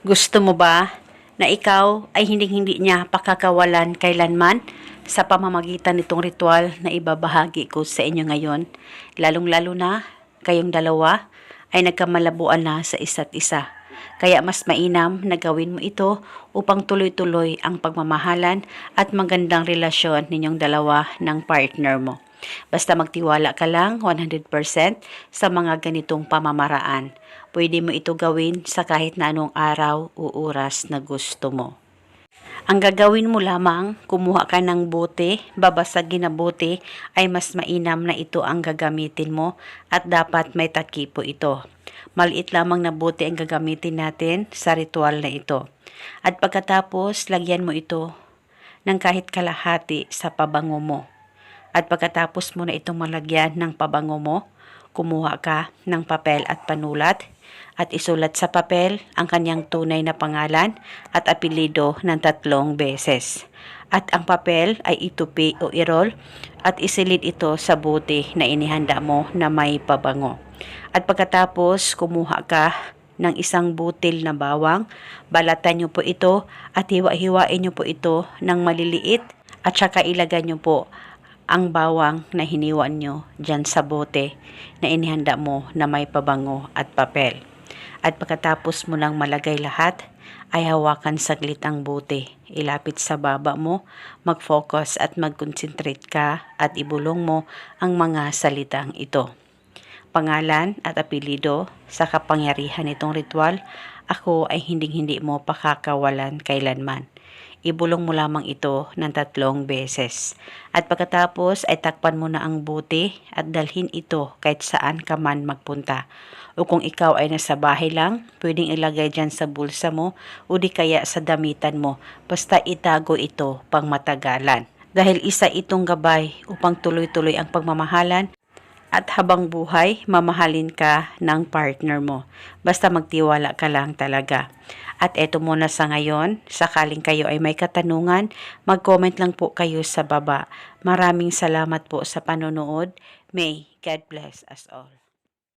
Gusto mo ba na ikaw ay hindi niya pakakawalan kailanman sa pamamagitan nitong ritual na ibabahagi ko sa inyo ngayon? Lalong-lalo na kayong dalawa ay nagkamalabuan na sa isa't isa. Kaya mas mainam na gawin mo ito upang tuloy-tuloy ang pagmamahalan at magandang relasyon ninyong dalawa ng partner mo. Basta magtiwala ka lang 100% sa mga ganitong pamamaraan. Pwede mo ito gawin sa kahit na anong araw o oras na gusto mo. Ang gagawin mo lamang, kumuha ka ng bote, babasagin na bote, ay mas mainam na ito ang gagamitin mo at dapat may takipo ito. Maliit lamang na bote ang gagamitin natin sa ritual na ito. At pagkatapos, lagyan mo ito ng kahit kalahati sa pabango mo. At pagkatapos mo na itong malagyan ng pabango mo, kumuha ka ng papel at panulat at isulat sa papel ang kanyang tunay na pangalan at apelyido ng 3 beses. At ang papel ay itupi o irol at isilid ito sa bote na inihanda mo na may pabango. At pagkatapos kumuha ka ng isang butil na bawang, balatan nyo po ito at hiwa-hiwain nyo po ito ng maliliit at saka ilagay nyo po ang bawang na hiniwan nyo dyan sa bote na inihanda mo na may pabango at papel. At pagkatapos mo nang malagay lahat, ay hawakan saglit ang bote. Ilapit sa baba mo, mag-focus at mag-concentrate ka at ibulong mo ang mga salitang ito. Pangalan at apelyido sa kapangyarihan nitong ritual, ako ay hindi mo pakakawalan kailanman. Ibulong mo lamang ito ng 3 beses. At pagkatapos ay takpan mo na ang bote at dalhin ito kahit saan ka man magpunta. O kung ikaw ay nasa bahay lang, pwedeng ilagay dyan sa bulsa mo o di kaya sa damitan mo. Basta itago ito pang matagalan. Dahil isa itong gabay upang tuloy-tuloy ang pagmamahalan at habang buhay, mamahalin ka ng partner mo. Basta magtiwala ka lang talaga. At eto muna sa ngayon, sakaling kayo ay may katanungan, mag-comment lang po kayo sa baba. Maraming salamat po sa panonood. May God bless us all.